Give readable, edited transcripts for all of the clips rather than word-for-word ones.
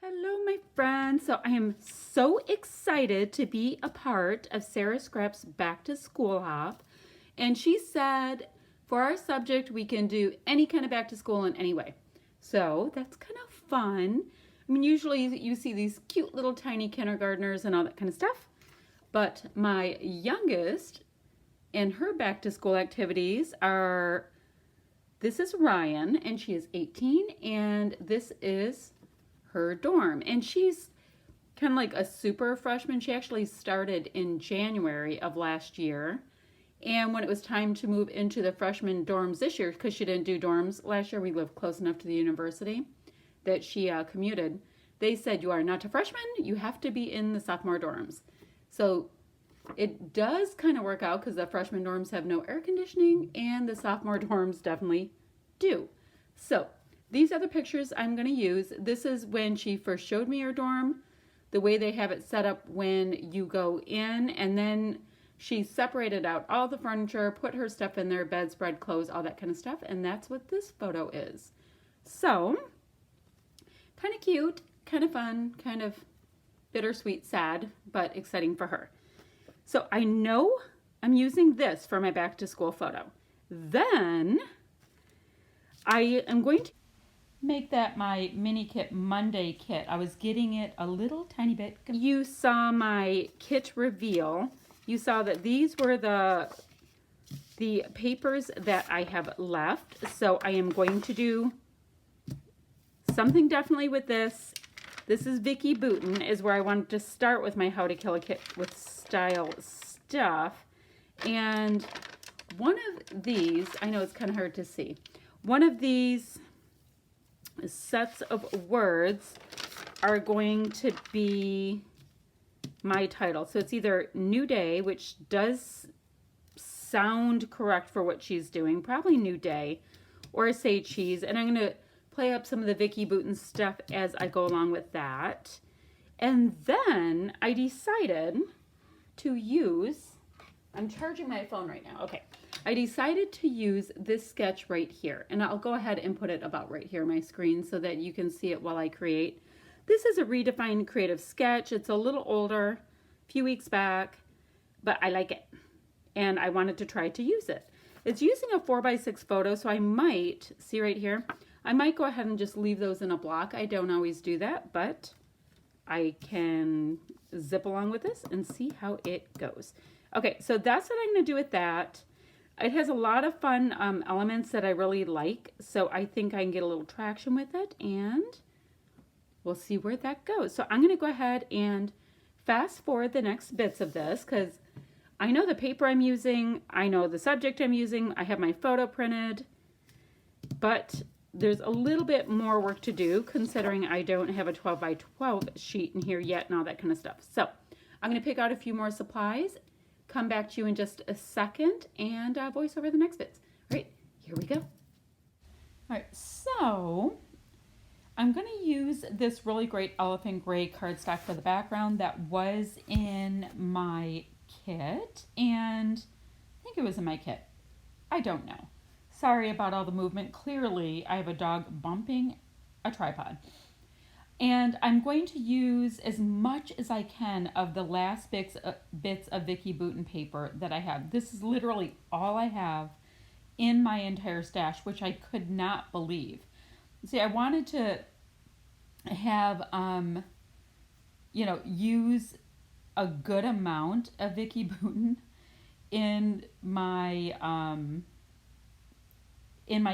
Hello, my friends. So I am so excited to be a part of Sarah Scrapp's Back to School Hop. And she said for our subject, we can do any kind of back to school in any way. So that's kind of fun. I mean, usually you see these cute little tiny kindergartners and all that kind of stuff. But my youngest and her back to school activities are this is Ryan, and she is 18, and this is her dorm. And she's kind of like a super freshman. She actually started in January of last year. And when it was time to move into the freshman dorms this year, because she didn't do dorms last year, we lived close enough to the university that she commuted. They said, you are not a freshman, you have to be in the sophomore dorms. So it does kind of work out because the freshman dorms have no air conditioning and the sophomore dorms definitely do. So these are the pictures I'm going to use. This is when she first showed me her dorm, the way they have it set up when you go in, and then she separated out all the furniture, put her stuff in there, bedspread, clothes, all that kind of stuff, and that's what this photo is. So, kind of cute, kind of fun, kind of bittersweet, sad, but exciting for her. So I know I'm using this for my back to school photo. Then I am going to make that my mini kit Monday kit. I was getting it a little tiny bit. You saw my kit reveal. You saw that these were the papers that I have left. So I am going to do something definitely with this. This is Vicki Boutin, is where I wanted to start with my How to Kill a Kit with Style stuff. And one of these, I know it's kind of hard to see, one of these sets of words are going to be my title. So it's either New Day, which does sound correct for what she's doing, probably New Day, or Say Cheese. And I'm going to play up some of the Vicki Boutin stuff as I go along with that. And then I decided to use, I'm charging my phone right now. Okay. I decided to use this sketch right here, and I'll go ahead and put it about right here on my screen so that you can see it while I create. This is a redefined creative sketch. It's a little older, a few weeks back, but I like it, and I wanted to try to use it. It's using a 4x6 photo, so I might, see right here, I might go ahead and just leave those in a block. I don't always do that, but I can zip along with this and see how it goes. Okay, so that's what I'm going to do with that. It has a lot of fun elements that I really like, so I think I can get a little traction with it, and we'll see where that goes. So I'm going to go ahead and fast forward the next bits of this, because I know the paper I'm using, I know the subject I'm using, I have my photo printed, but there's a little bit more work to do considering I don't have a 12 by 12 sheet in here yet and all that kind of stuff. So I'm going to pick out a few more supplies, come back to you in just a second, and voice over the next bits. All right, here we go. All right, so I'm going to use this really great elephant gray cardstock for the background that was in my kit, and I think it was in my kit. I don't know. Sorry about all the movement. Clearly, I have a dog bumping a tripod. And I'm going to use as much as I can of the last bits of Vicki Boutin paper that I have. This is literally all I have in my entire stash, which I could not believe. See, I wanted to have, use a good amount of Vicki Boutin in my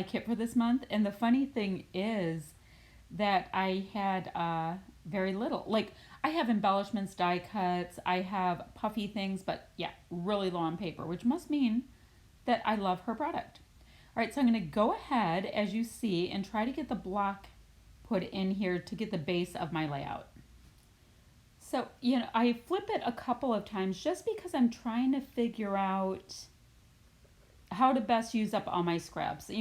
kit for this month. And the funny thing is that I had very little. Like, I have embellishments, die cuts, I have puffy things, but yeah, really low on paper, which must mean that I love her product. All right, so I'm going to go ahead, as you see, and try to get the block put in here to get the base of my layout. So, I flip it a couple of times just because I'm trying to figure out how to best use up all my scraps.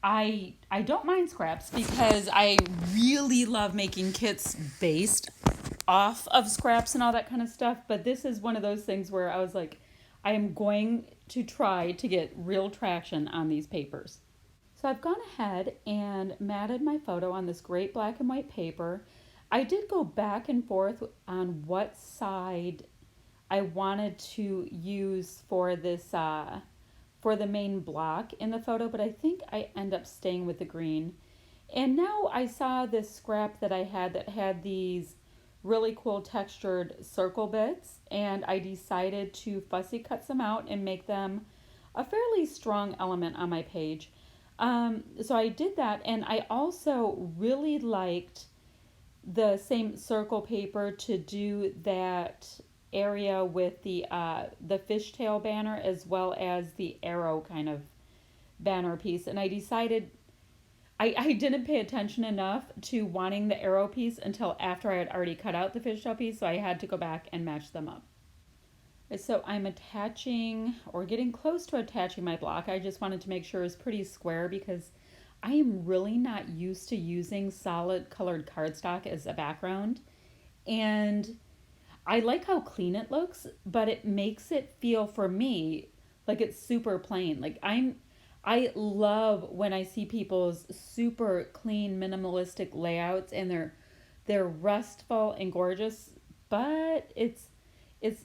I don't mind scraps because I really love making kits based off of scraps and all that kind of stuff. But this is one of those things where I was like, I am going to try to get real traction on these papers. So I've gone ahead and matted my photo on this great black and white paper. I did go back and forth on what side I wanted to use for this for the main block in the photo, but I think I end up staying with the green. And now I saw this scrap that I had that had these really cool textured circle bits, and I decided to fussy cut some out and make them a fairly strong element on my page. So I did that, and I also really liked the same circle paper to do that area with the fishtail banner as well as the arrow kind of banner piece. And I decided I didn't pay attention enough to wanting the arrow piece until after I had already cut out the fishtail piece, so I had to go back and match them up. So I'm attaching or getting close to attaching my block. I just wanted to make sure it's pretty square because I am really not used to using solid colored cardstock as a background. And I like how clean it looks, but it makes it feel for me like it's super plain. I love when I see people's super clean minimalistic layouts and they're restful and gorgeous, but it's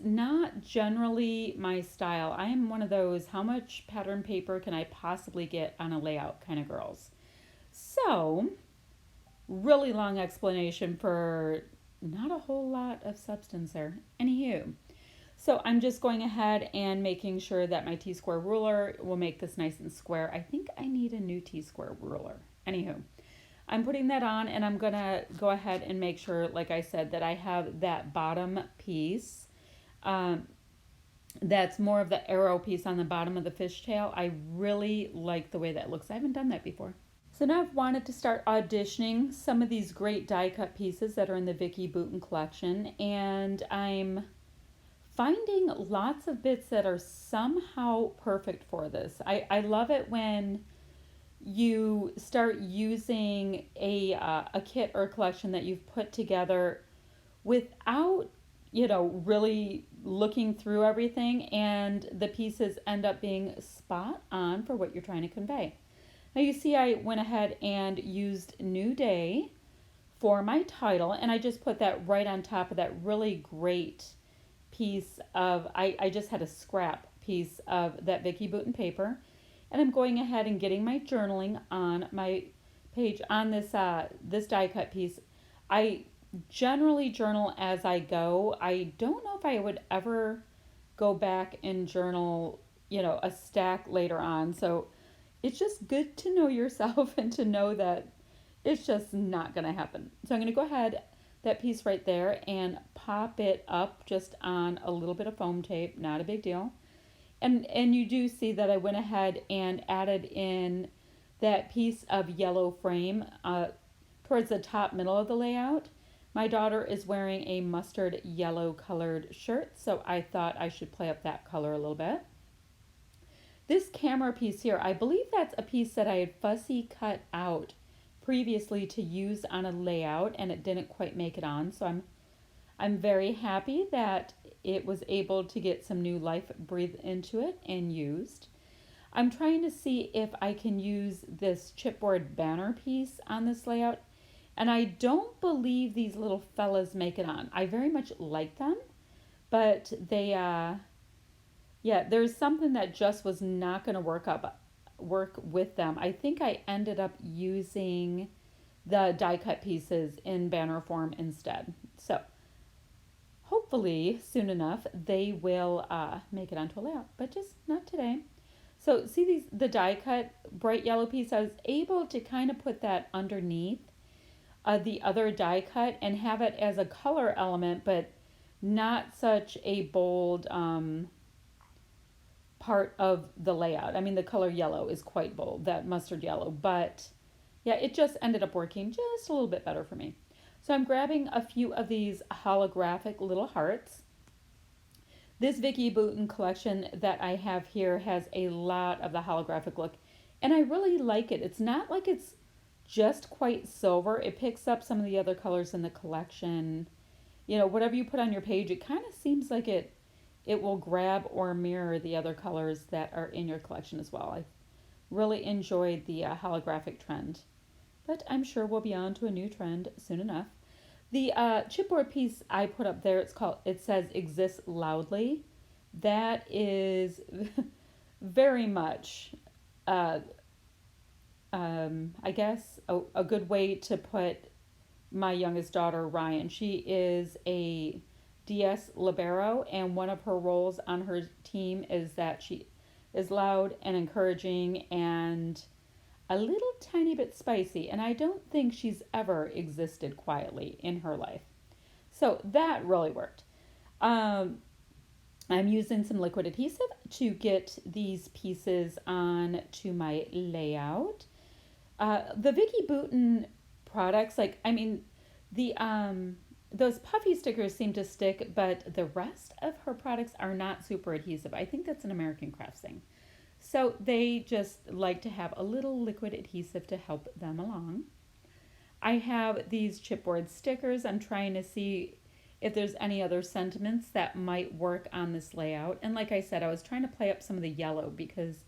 not generally my style. I am one of those how much pattern paper can I possibly get on a layout kind of girls. So, really long explanation for not a whole lot of substance there. Anywho, so I'm just going ahead and making sure that my T-square ruler will make this nice and square. I think I need a new T-square ruler. Anywho, I'm putting that on and I'm gonna go ahead and make sure, like I said, that I have that bottom piece. That's more of the arrow piece on the bottom of the fishtail. I really like the way that looks. I haven't done that before. So now I've wanted to start auditioning some of these great die cut pieces that are in the Vicki Boutin collection, and I'm finding lots of bits that are somehow perfect for this. I love it when you start using a kit or a collection that you've put together without, really looking through everything, and the pieces end up being spot on for what you're trying to convey. Now you see I went ahead and used New Day for my title, and I just put that right on top of that really great piece of, I just had a scrap piece of that Vicki Boutin paper, and I'm going ahead and getting my journaling on my page on this die cut piece. I generally journal as I go. I don't know if I would ever go back and journal, a stack later on. So it's just good to know yourself and to know that it's just not going to happen. So I'm going to go ahead, that piece right there, and pop it up just on a little bit of foam tape, not a big deal. And you do see that I went ahead and added in that piece of yellow frame towards the top middle of the layout. My daughter is wearing a mustard yellow colored shirt, so I thought I should play up that color a little bit. This camera piece here, I believe that's a piece that I had fussy cut out previously to use on a layout, and it didn't quite make it on. So I'm very happy that it was able to get some new life breathed into it and used. I'm trying to see if I can use this chipboard banner piece on this layout, and I don't believe these little fellas make it on. I very much like them, but they there's something that just was not going to work with them. I think I ended up using the die cut pieces in banner form instead. So hopefully soon enough they will make it onto a layout, but just not today. So see the die cut bright yellow piece, I was able to kind of put that underneath the other die cut and have it as a color element, but not such a bold part of the layout. I mean, the color yellow is quite bold, that mustard yellow, but yeah, it just ended up working just a little bit better for me. So I'm grabbing a few of these holographic little hearts. This Vicki Boutin collection that I have here has a lot of the holographic look, and I really like it. It's not like it's just quite silver. It picks up some of the other colors in the collection. Whatever you put on your page, it kind of seems like it will grab or mirror the other colors that are in your collection as well. I really enjoyed the holographic trend, but I'm sure we'll be on to a new trend soon enough. The chipboard piece I put up there, it says exists loudly. That is very much, uh, I guess, a good way to put my youngest daughter, Ryan. She is a DS Libero, and one of her roles on her team is that she is loud and encouraging and a little tiny bit spicy. And I don't think she's ever existed quietly in her life. So that really worked. Um, I'm using some liquid adhesive to get these pieces on to my layout. The Vicky Bouton products, like I mean, the those puffy stickers seem to stick, but the rest of her products are not super adhesive. I think that's an American Crafts thing. So they just like to have a little liquid adhesive to help them along. I have these chipboard stickers. I'm trying to see if there's any other sentiments that might work on this layout. And like I said, I was trying to play up some of the yellow because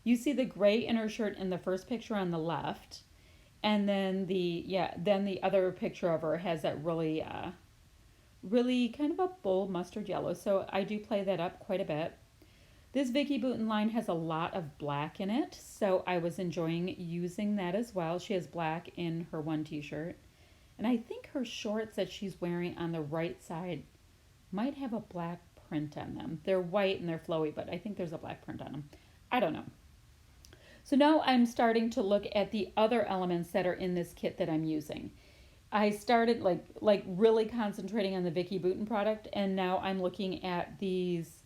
you see the gray inner shirt in the first picture on the left. And then the other picture of her has that really kind of a bold mustard yellow. So I do play that up quite a bit. This Vicky Bouton line has a lot of black in it, so I was enjoying using that as well. She has black in her one t-shirt. And I think her shorts that she's wearing on the right side might have a black print on them. They're white and they're flowy, but I think there's a black print on them. I don't know. So now I'm starting to look at the other elements that are in this kit that I'm using. I started like really concentrating on the Vicky Bouton product, and now I'm looking at these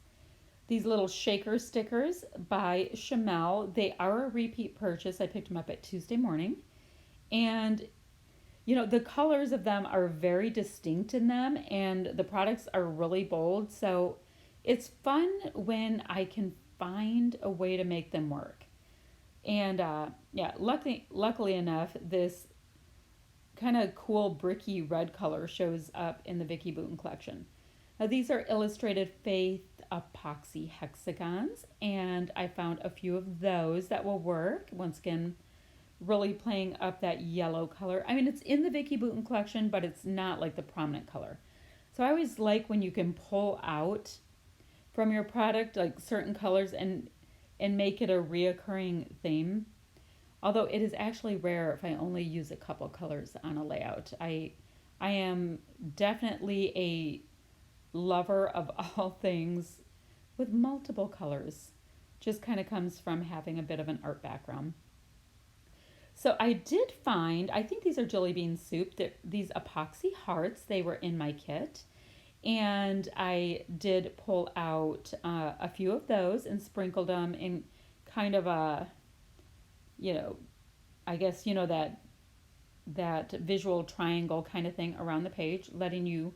little shaker stickers by Chamel. They are a repeat purchase. I picked them up at Tuesday morning. And the colors of them are very distinct in them, and the products are really bold. So it's fun when I can find a way to make them work. And yeah, luckily enough, this kind of cool bricky red color shows up in the Vicky Bouton collection. Now these are illustrated faith epoxy hexagons, and I found a few of those that will work. Once again, really playing up that yellow color. I mean, it's in the Vicky Bouton collection, but it's not like the prominent color. So I always like when you can pull out from your product like certain colors and make it a reoccurring theme. Although it is actually rare if I only use a couple colors on a layout. I am definitely a lover of all things with multiple colors. Just kind of comes from having a bit of an art background. So I did find, I think these are Jelly Bean Soup, these epoxy hearts, they were in my kit. And I did pull out a few of those and sprinkled them in kind of a, you know, I guess, that visual triangle kind of thing around the page, letting you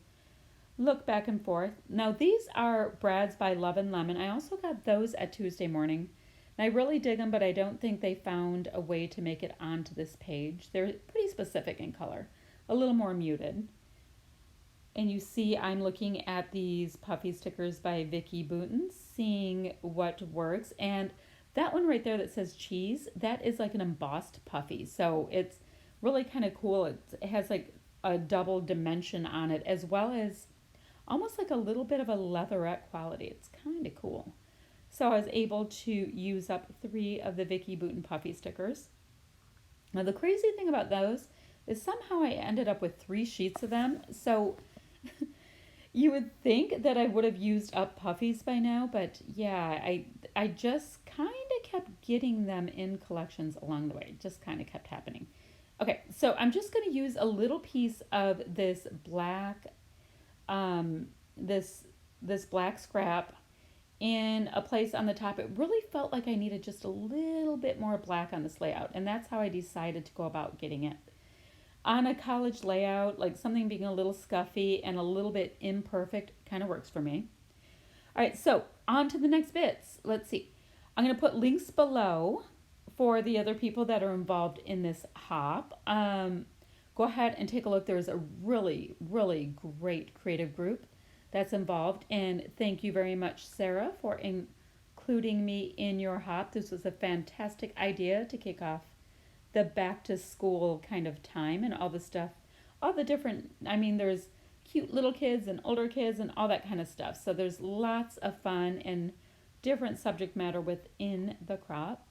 look back and forth. Now, these are Brad's by Love and Lemon. I also got those at Tuesday morning. And I really dig them, but I don't think they found a way to make it onto this page. They're pretty specific in color, a little more muted. And you see I'm looking at these puffy stickers by Vicky Bouton, seeing what works. And that one right there that says cheese, that is like an embossed puffy. So it's really kind of cool. It has like a double dimension on it, as well as almost like a little bit of a leatherette quality. It's kind of cool. So I was able to use up 3 of the Vicky Bouton puffy stickers. Now the crazy thing about those is somehow I ended up with 3 sheets of them. So you would think that I would have used up puffies by now, but yeah, I just kind of kept getting them in collections along the way. It just kind of kept happening. Okay, so I'm just going to use a little piece of this black, this black scrap in a place on the top. It really felt like I needed just a little bit more black on this layout, and that's how I decided to go about getting it. On a college layout, like something being a little scuffy and a little bit imperfect kind of works for me. All right, so on to the next bits. Let's see. I'm going to put links below for the other people that are involved in this hop. Go ahead and take a look. There's a really, really great creative group that's involved. And thank you very much, Sarah, for including me in your hop. This was a fantastic idea to kick off the back to school kind of time and all the stuff, all the different, I mean, there's cute little kids and older kids and all that kind of stuff. So there's lots of fun and different subject matter within the crop.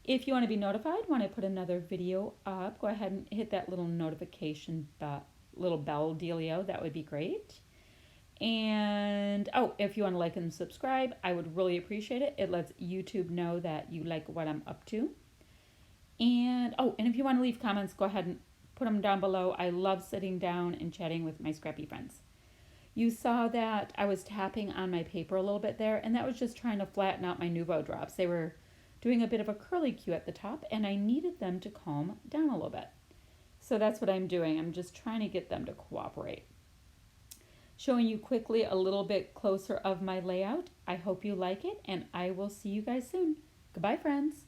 If you want to be notified when I put another video up, go ahead and hit that little notification little bell dealio. That would be great. And oh, if you want to like and subscribe, I would really appreciate it. It lets YouTube know that you like what I'm up to. And oh, and if you want to leave comments, go ahead and put them down below. I love sitting down and chatting with my scrappy friends. You saw that I was tapping on my paper a little bit there, and that was just trying to flatten out my Nuvo drops. They were doing a bit of a curly cue at the top, and I needed them to calm down a little bit. So that's what I'm doing. I'm just trying to get them to cooperate. Showing you quickly a little bit closer of my layout. I hope you like it, and I will see you guys soon. Goodbye, friends.